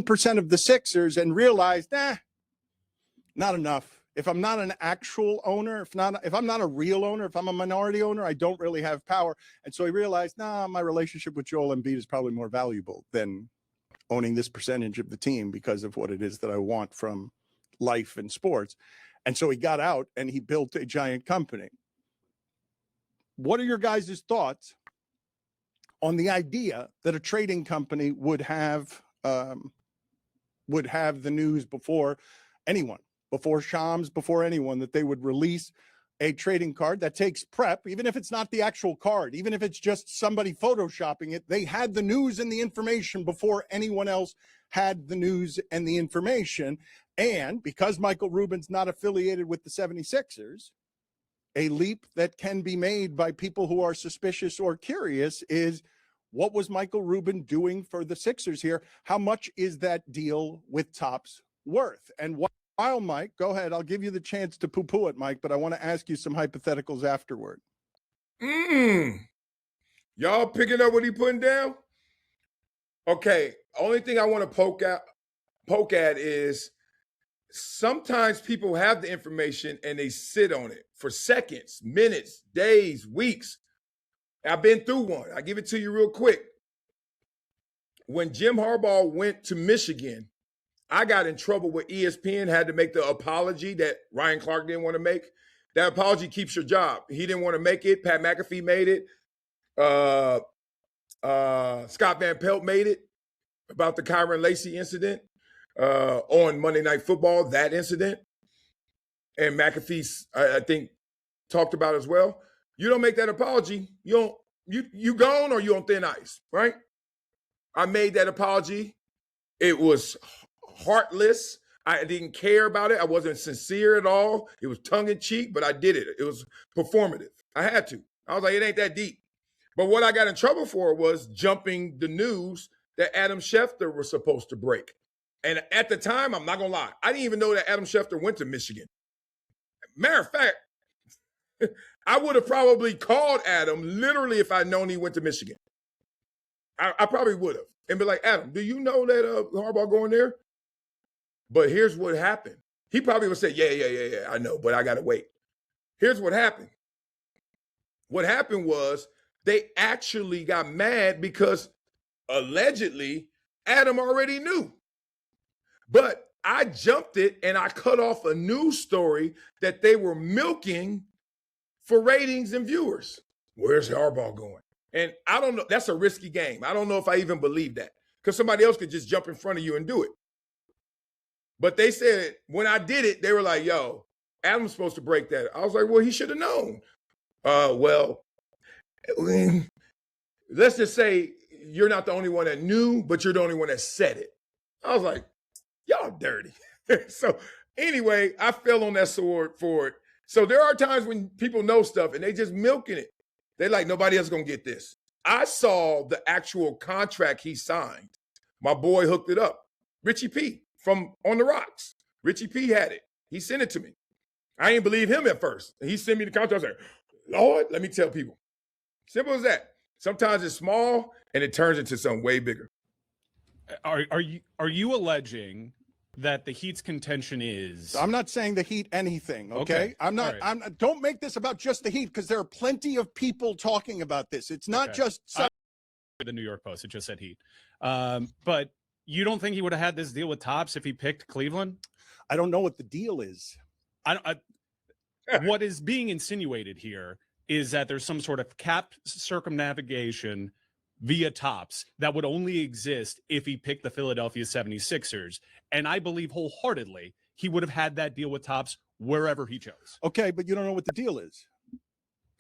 percent of the Sixers and realized, not enough. If I'm not an actual owner, if I'm not a real owner, if I'm a minority owner, I don't really have power. And so he realized, my relationship with Joel Embiid is probably more valuable than owning this percentage of the team because of what it is that I want from life and sports. And so he got out and he built a giant company. What are your guys' thoughts on the idea that a trading company would have the news before anyone? Before Shams, before anyone, that they would release a trading card that takes prep, even if it's not the actual card, even if it's just somebody photoshopping it, they had the news and the information before anyone else had the news and the information. And because Michael Rubin's not affiliated with the 76ers, a leap that can be made by people who are suspicious or curious is, what was Michael Rubin doing for the Sixers here? How much is that deal with Topps worth? And while, Mike, go ahead. I'll give you the chance to poo-poo it, Mike, but I want to ask you some hypotheticals afterward. Y'all picking up what he putting down? Okay, only thing I want to poke at is sometimes people have the information and they sit on it for seconds, minutes, days, weeks. I've been through one. I give it to you real quick. When Jim Harbaugh went to Michigan, I got in trouble with ESPN, had to make the apology that Ryan Clark didn't want to make. That apology keeps your job. He didn't want to make it. Pat McAfee made it. Scott Van Pelt made it about the Kyron Lacey incident on Monday Night Football, that incident. And McAfee, I think, talked about as well. You don't make that apology, you gone or you on thin ice, right? I made that apology. It was heartless. I didn't care about it. I wasn't sincere at all. It was tongue-in-cheek, but I did it. It was performative. I had to. I was like, it ain't that deep. But what I got in trouble for was jumping the news that Adam Schefter was supposed to break. And at the time, I'm not going to lie, I didn't even know that Adam Schefter went to Michigan. Matter of fact, I would have probably called Adam literally if I'd known he went to Michigan. I probably would have. And be like, Adam, do you know that Harbaugh going there? But here's what happened. He probably would say, yeah, I know, but I got to wait. Here's what happened. What happened was they actually got mad because allegedly Adam already knew. But I jumped it and I cut off a news story that they were milking for ratings and viewers. Where's Harbaugh going? And I don't know. That's a risky game. I don't know if I even believe that because somebody else could just jump in front of you and do it. But they said when I did it, they were like, yo, Adam's supposed to break that. I was like, well, he should have known. Well, let's just say you're not the only one that knew, but you're the only one that said it. I was like, y'all dirty. So anyway, I fell on that sword for it. So there are times when people know stuff and they just milking it. They like, nobody else gonna get this. I saw the actual contract he signed. My boy hooked it up. Richie P from On the Rocks. Richie P had it. He sent it to me. I didn't believe him at first. He sent me the contract. I was like, Lord, let me tell people. Simple as that. Sometimes it's small and it turns into something way bigger. Are you alleging that the Heat's contention is? I'm not saying the Heat anything, okay? I'm not. Right. Don't make this about just the Heat because there are plenty of people talking about this. It's not just the New York Post. It just said Heat. But you don't think he would have had this deal with Topps if he picked Cleveland? I don't know what the deal is. What is being insinuated here is that there's some sort of cap circumnavigation via Topps that would only exist if he picked the Philadelphia 76ers. And I believe wholeheartedly he would have had that deal with Topps wherever he chose. Okay, but you don't know what the deal is.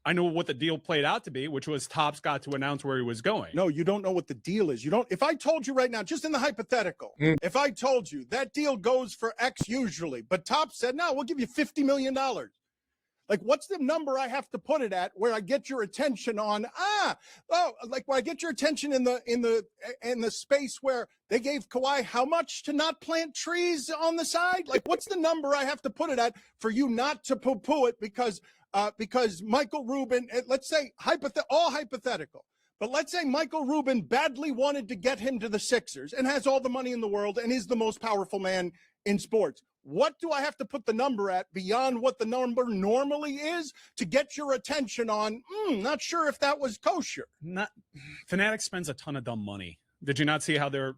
I know what the deal played out to be, which was Topps got to announce where he was going. No, you don't know what the deal is. You don't. If I told you right now, just in the hypothetical, if I told you that deal goes for X usually, but Topps said, no, we'll give you $50 million. Like, what's the number I have to put it at where I get your attention on, like where I get your attention in the space where they gave Kawhi how much to not plant trees on the side? Like, what's the number I have to put it at for you not to poo-poo it because Michael Rubin, let's say all hypothetical, But let's say Michael Rubin badly wanted to get him to the Sixers and has all the money in the world and is the most powerful man in sports. What do I have to put the number at beyond what the number normally is to get your attention on? Not sure if that was kosher. Fanatics spends a ton of dumb money. Did you not see how their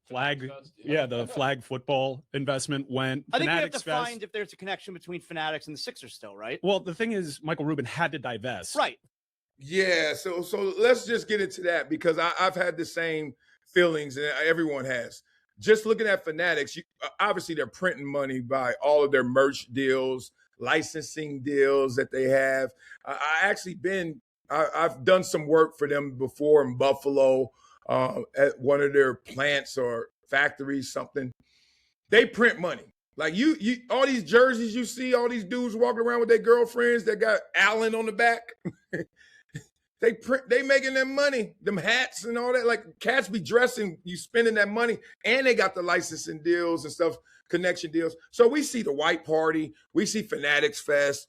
the flag football investment went? I think we have Fanatics to find if there's a connection between Fanatics and the Sixers still, right? Well, the thing is, Michael Rubin had to divest. Right. Yeah, so let's just get into that because I've had the same feelings and everyone has. Just looking at Fanatics, obviously they're printing money by all of their merch deals, licensing deals that they have. I've done some work for them before in Buffalo at one of their plants or factories, something. They print money. Like you all these jerseys you see, all these dudes walking around with their girlfriends that got Allen on the back. They making them money, them hats and all that. Like cats be dressing, you spending that money, and they got the licensing deals and stuff, connection deals. So we see the White Party, we see Fanatics Fest,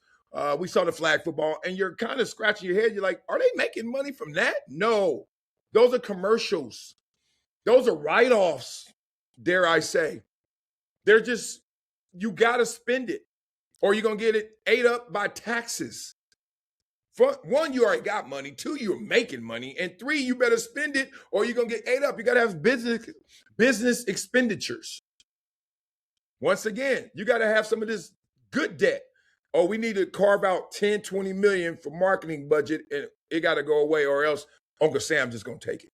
we saw the flag football, and you're kind of scratching your head. You're like, are they making money from that? No, those are commercials. Those are write-offs, dare I say. They're just, you got to spend it, or you're going to get it ate up by taxes. One, you already got money. Two, you're making money. And three, you better spend it or you're going to get ate up. You got to have business expenditures. Once again, you got to have some of this good debt. Oh, we need to carve out 10, 20 million for marketing budget and it got to go away or else Uncle Sam's just going to take it.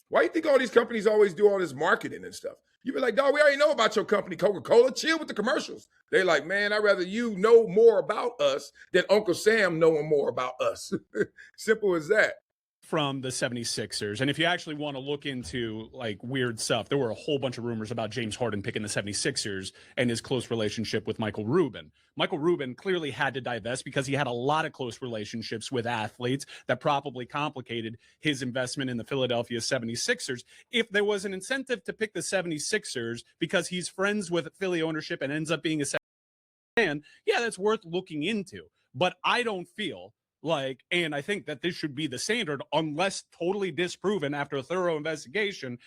Why do you think all these companies always do all this marketing and stuff? You be like, dog, we already know about your company, Coca-Cola. Chill with the commercials. They're like, man, I'd rather you know more about us than Uncle Sam knowing more about us. Simple as that. From the 76ers. And if you actually want to look into like weird stuff, there were a whole bunch of rumors about James Harden picking the 76ers and his close relationship with Michael Rubin. Michael Rubin clearly had to divest because he had a lot of close relationships with athletes that probably complicated his investment in the Philadelphia 76ers. If there was an incentive to pick the 76ers because he's friends with Philly ownership and ends up being a fan, yeah, that's worth looking into. But I don't feel like, and I think that this should be the standard unless totally disproven after a thorough investigation,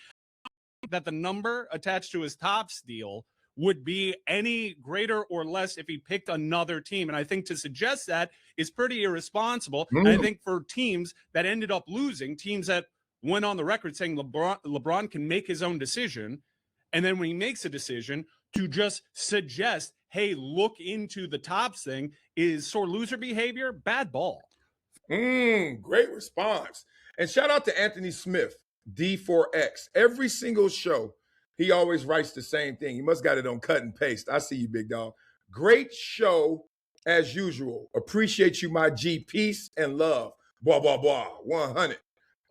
that the number attached to his Topps deal would be any greater or less if he picked another team. And I think to suggest that is pretty irresponsible. And I think for teams that ended up losing, teams that went on the record saying LeBron can make his own decision, and then when he makes a decision to just suggest, hey, look into the Topps thing, is sore loser behavior, bad ball. Great response. And shout out to Anthony Smith, D4X. Every single show, he always writes the same thing. He must got it on cut and paste. I see you, big dog. Great show as usual. Appreciate you, my G. Peace and love. Blah, blah, blah. 100.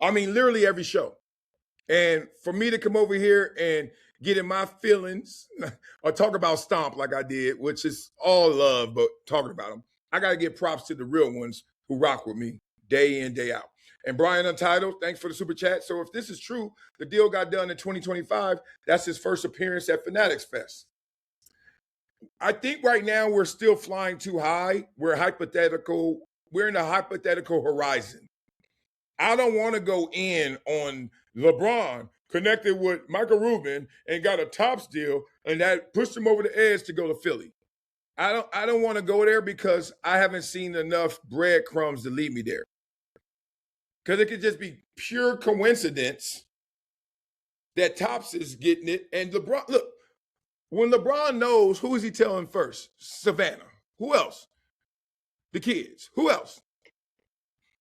I mean, literally every show. And for me to come over here and get in my feelings or talk about Stomp like I did, which is all love, but talking about them, I got to give props to the real ones who rock with me day in, day out. And Brian Untitled, thanks for the super chat. So if this is true, the deal got done in 2025. That's his first appearance at Fanatics Fest. I think right now we're still flying too high. We're hypothetical. We're in a hypothetical horizon. I don't want to go in on LeBron connected with Michael Rubin and got a Topps deal and that pushed him over the edge to go to Philly. I don't want to go there because I haven't seen enough breadcrumbs to lead me there. Because it could just be pure coincidence that Topps is getting it. And LeBron, look, when LeBron knows, who is he telling first? Savannah. Who else? The kids. Who else?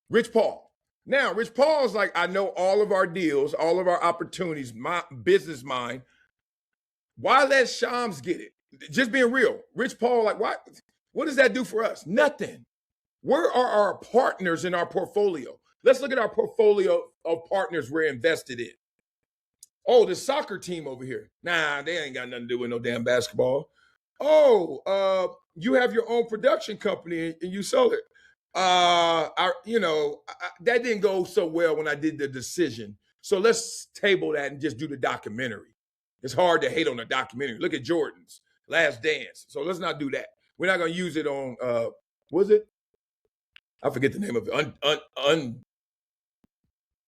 Rich Paul. Now, Rich Paul's like, I know all of our deals, all of our opportunities, my business mind. Why let Shams get it? Just being real. Rich Paul, like, what does that do for us? Nothing. Where are our partners in our portfolio? Let's look at our portfolio of partners we're invested in. Oh, the soccer team over here. Nah, they ain't got nothing to do with no damn basketball. Oh, you have your own production company and you sell it. That didn't go so well when I did the decision. So let's table that and just do the documentary. It's hard to hate on a documentary. Look at Jordan's Last Dance. So let's not do that. We're not going to use it on, was it? I forget the name of it.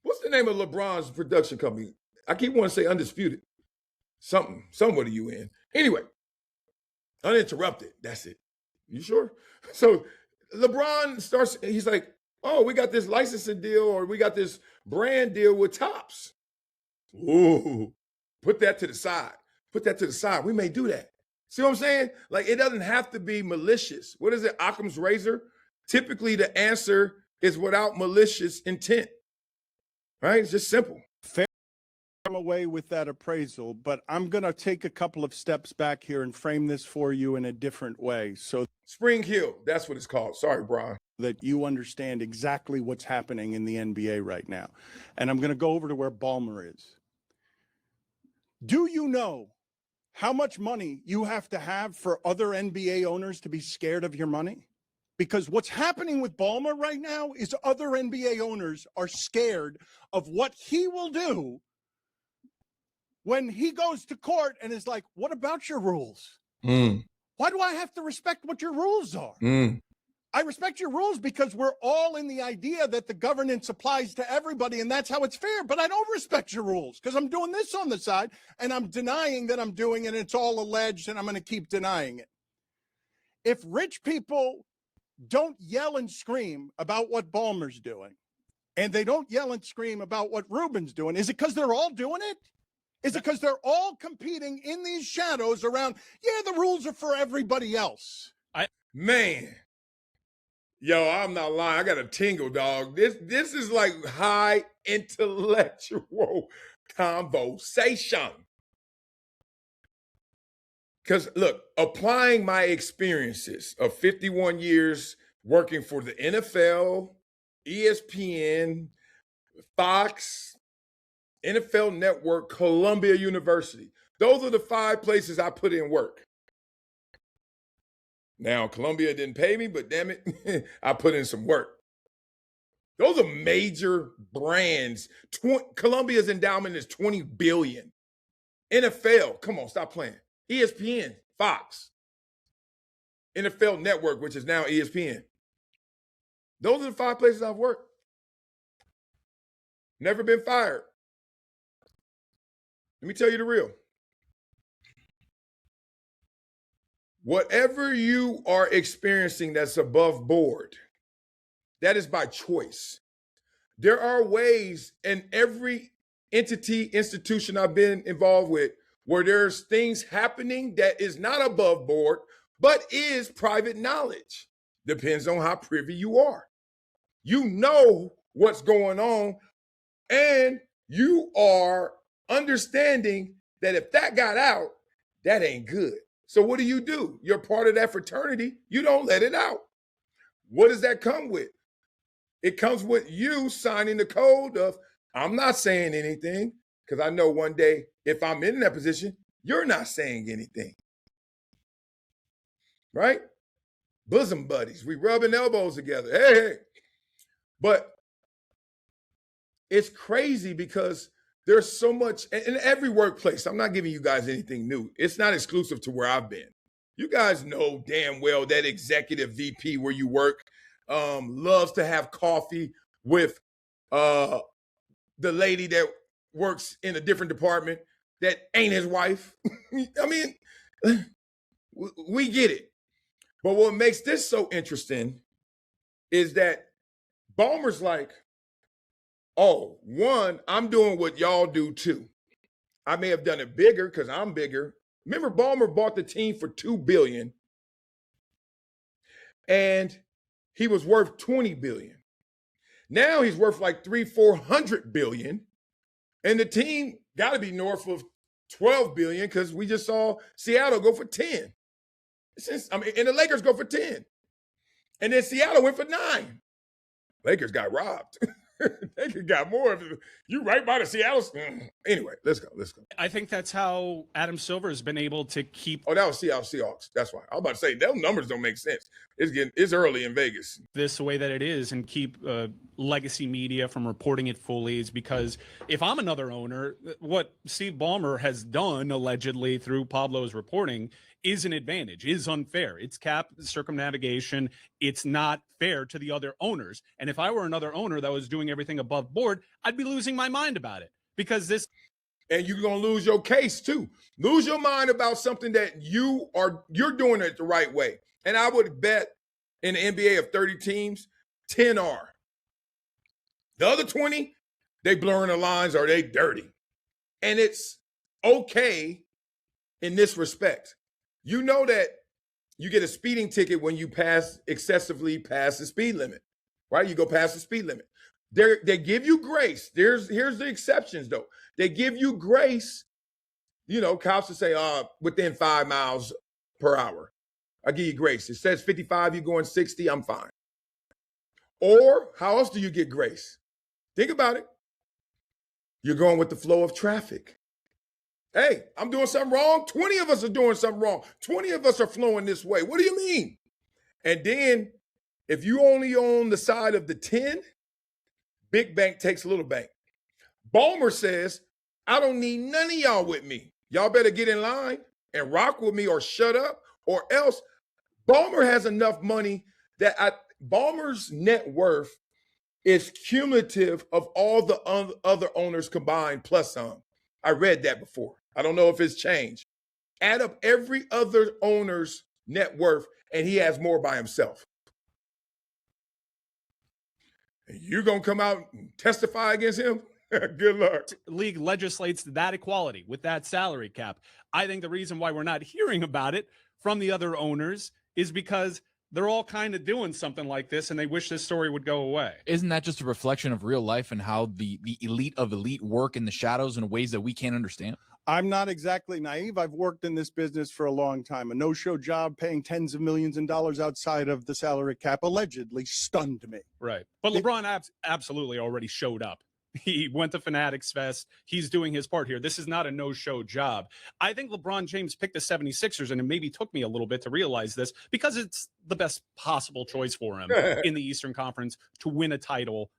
What's the name of LeBron's production company? I keep wanting to say Undisputed. Somewhere to you in. Anyway, Uninterrupted. That's it. You sure? So LeBron starts, he's like, oh, we got this licensing deal or we got this brand deal with Topps. Ooh, put that to the side. Put that to the side. We may do that. See what I'm saying? Like, it doesn't have to be malicious. What is it? Occam's razor? Typically, the answer is without malicious intent. Right? It's just simple. I'm away with that appraisal, but I'm going to take a couple of steps back here and frame this for you in a different way so Spring Hill, that's what it's called. Sorry, Brian. that you understand exactly what's happening in the NBA right now. And I'm going to go over to where Ballmer is. Do you know how much money you have to have for other NBA owners to be scared of your money? Because what's happening with Ballmer right now is other NBA owners are scared of what he will do when he goes to court and is like, what about your rules? Why do I have to respect what your rules are? I respect your rules because we're all in the idea that the governance applies to everybody and that's how it's fair. But I don't respect your rules because I'm doing this on the side and I'm denying that I'm doing it. And it's all alleged and I'm going to keep denying it. If rich people don't yell and scream about what Ballmer's doing and they don't yell and scream about what Rubin's doing, is it because they're all doing it? Is it because they're all competing in these shadows around, yeah, the rules are for everybody else? Man. Yo, I'm not lying. I got a tingle, dog. This is like high intellectual conversation. Because, look, applying my experiences of 51 years working for the NFL, ESPN, Fox, NFL Network, Columbia University. Those are the 5 places I put in work. Now, Columbia didn't pay me, but damn it, I put in some work. Those are major brands. Columbia's endowment is $20 billion. NFL, come on, stop playing. ESPN, Fox. NFL Network, which is now ESPN. Those are the 5 places I've worked. Never been fired. Let me tell you the real. Whatever you are experiencing that's above board, that is by choice. There are ways in every entity, institution I've been involved with where there's things happening that is not above board, but is private knowledge. Depends on how privy you are. You know what's going on, and you are understanding that if that got out, that ain't good. So what do? You're part of that fraternity. You don't let it out. What does that come with? It comes with you signing the code of, I'm not saying anything, because I know one day if I'm in that position, you're not saying anything. Right? Bosom buddies. We rubbing elbows together. Hey. But it's crazy because there's so much in every workplace. I'm not giving you guys anything new. It's not exclusive to where I've been. You guys know damn well that executive VP where you work loves to have coffee with the lady that works in a different department that ain't his wife. I mean, we get it. But what makes this so interesting is that Ballmer's like, oh, one, I'm doing what y'all do too. I may have done it bigger because I'm bigger. Remember, Ballmer bought the team for $2 billion, and he was worth $20 billion. Now he's worth like $300-400 billion, and the team got to be north of $12 billion because we just saw Seattle go for 10. And the Lakers go for 10, and then Seattle went for 9. Lakers got robbed. Lakers got more. You right by the Seattle. Anyway, let's go. I think that's how Adam Silver has been able to keep Oh, that was Seattle Seahawks. That's why. I was about to say, those numbers don't make sense. It's early in Vegas. this the way that it is and keep legacy media from reporting it fully is because if I'm another owner, what Steve Ballmer has done allegedly through Pablo's reporting is an advantage, is unfair. It's cap circumnavigation. It's not fair to the other owners. And if I were another owner that was doing everything above board, I'd be losing my mind about it because this. And you're going to lose your case too. Lose your mind about something that you're doing it the right way. And I would bet in the NBA of 30 teams, 10 are. The other 20, they blurring the lines or they dirty. And it's okay in this respect. You know that you get a speeding ticket when you excessively pass the speed limit, right? You go past the speed limit. They give you grace. Here's the exceptions though. They give you grace. You know, cops will say, within 5 miles per hour. I give you grace. It says 55, you're going 60, I'm fine. Or how else do you get grace? Think about it. You're going with the flow of traffic. Hey, I'm doing something wrong. 20 of us are doing something wrong. 20 of us are flowing this way. What do you mean? And then if you only on the side of the 10, big bank takes little bank. Ballmer says, I don't need none of y'all with me. Y'all better get in line and rock with me or shut up or else. Ballmer has enough money that Ballmer's net worth is cumulative of all the other owners combined plus some. I read that before. I don't know if it's changed. Add up every other owner's net worth and he has more by himself. And you're going to come out and testify against him? Good luck. League legislates that equality with that salary cap. I think the reason why we're not hearing about it from the other owners is because they're all kind of doing something like this and they wish this story would go away. Isn't that just a reflection of real life and how the elite of elite work in the shadows in ways that we can't understand? I'm not exactly naive. I've worked in this business for a long time. A no-show job paying tens of millions of dollars outside of the salary cap allegedly stunned me. Right. But LeBron absolutely already showed up. He went to Fanatics Fest. He's doing his part here. This is not a no-show job. I think LeBron James picked the 76ers, and it maybe took me a little bit to realize this because it's the best possible choice for him in the Eastern Conference to win a title.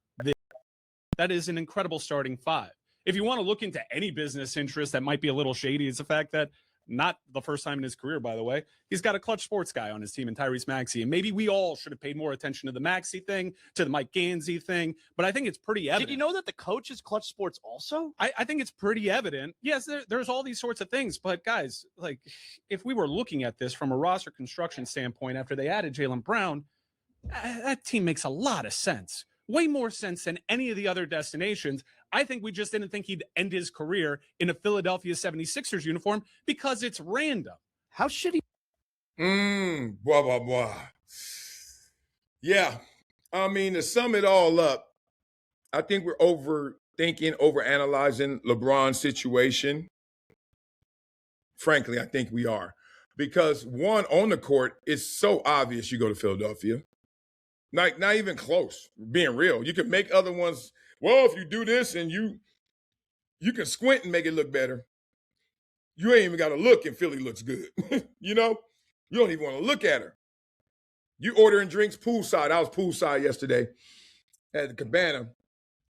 That is an incredible starting five. If you want to look into any business interest that might be a little shady, it's the fact that not the first time in his career, by the way, he's got a clutch sports guy on his team in Tyrese Maxey. And maybe we all should have paid more attention to the Maxey thing, to the Mike Gansey thing. But I think it's pretty evident. Did you know that the coach is Clutch Sports also? I think it's pretty evident. Yes, there's all these sorts of things. But guys, like if we were looking at this from a roster construction standpoint after they added Jaylen Brown, that team makes a lot of sense. Way more sense than any of the other destinations. I think we just didn't think he'd end his career in a Philadelphia 76ers uniform because it's random. How should he? Blah, blah, blah. Yeah. I mean, to sum it all up, I think we're overthinking, overanalyzing LeBron's situation. Frankly, I think we are. Because one, on the court, it's so obvious you go to Philadelphia. Not even close, being real. You can make other ones, well, if you do this and you can squint and make it look better. You ain't even got to look and Philly looks good. You know? You don't even want to look at her. You ordering drinks poolside. I was poolside yesterday at the Cabana.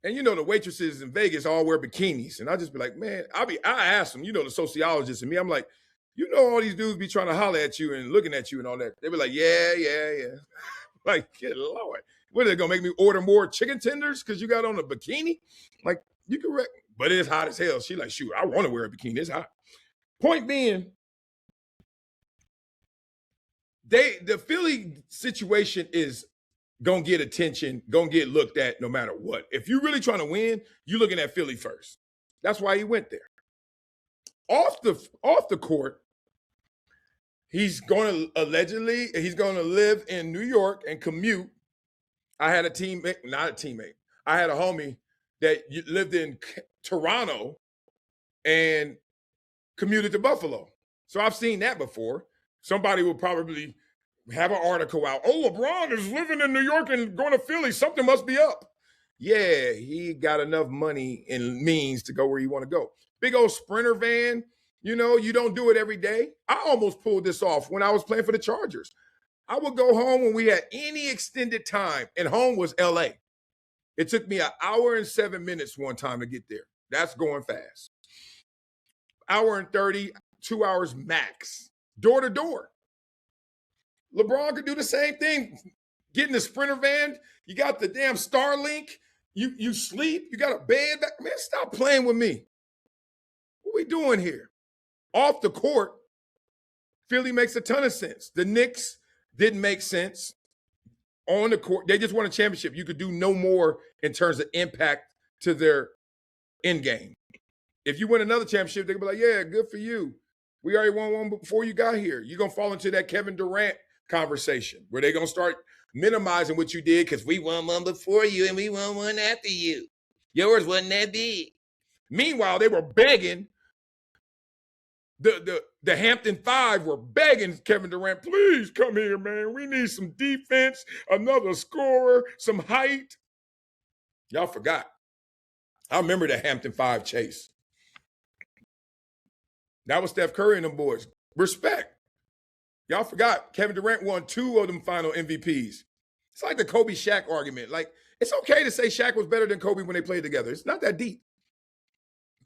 And you know the waitresses in Vegas all wear bikinis. And I just be like, man, I ask them, you know, the sociologist and me, I'm like, you know all these dudes be trying to holler at you and looking at you and all that. They be like, yeah. Like, good Lord. What are they going to make me order more chicken tenders because you got on a bikini? Like, you can but it's hot as hell. She like, shoot, I want to wear a bikini. It's hot. Point being, the Philly situation is going to get attention, going to get looked at no matter what. If you're really trying to win, you're looking at Philly first. That's why he went there. Off the court, he's going to live in New York and commute. I had a teammate, not a teammate. I had a homie that lived in Toronto and commuted to Buffalo. So I've seen that before. Somebody will probably have an article out. Oh, LeBron is living in New York and going to Philly. Something must be up. yeah, he got enough money and means to go where you want to go. Big old Sprinter van, you know, you don't do it every day. I almost pulled this off when I was playing for the Chargers. I would go home when we had any extended time, and home was LA. It took me 1 hour and 7 minutes one time to get there. That's going fast. 1 hour and 30, 2 hours max, door to door. LeBron could do the same thing. Get in the Sprinter van, you got the damn Starlink, you sleep, you got a bed back. Man, stop playing with me. What we doing here? Off the court, Philly makes a ton of sense. The Knicks didn't make sense. On the court, they just won a championship. You could do no more in terms of impact to their end game. If you win another championship, they could be like, yeah, good for you. We already won one before you got here. You're going to fall into that Kevin Durant conversation where they're going to start minimizing what you did because we won one before you and we won one after you. Yours wasn't that big. Meanwhile, they were begging. The Hampton Five were begging Kevin Durant, please come here, man. We need some defense, another scorer, some height. Y'all forgot. I remember the Hampton Five chase. That was Steph Curry and them boys. Respect. Y'all forgot. Kevin Durant won 2 of them final MVPs. It's like the Kobe Shaq argument. Like, it's okay to say Shaq was better than Kobe when they played together. It's not that deep.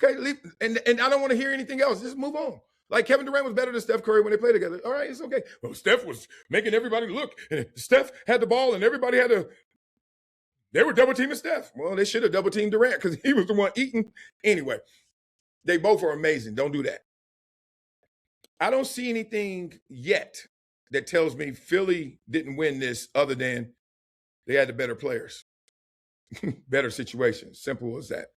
Okay, and I don't want to hear anything else. Just move on. Like Kevin Durant was better than Steph Curry when they played together. All right, it's okay. Well, Steph was making everybody look. And Steph had the ball and everybody had to. They were double teaming Steph. Well, they should have double teamed Durant because he was the one eating. Anyway, they both are amazing. Don't do that. I don't see anything yet that tells me Philly didn't win this other than they had the better players, better situations. Simple as that.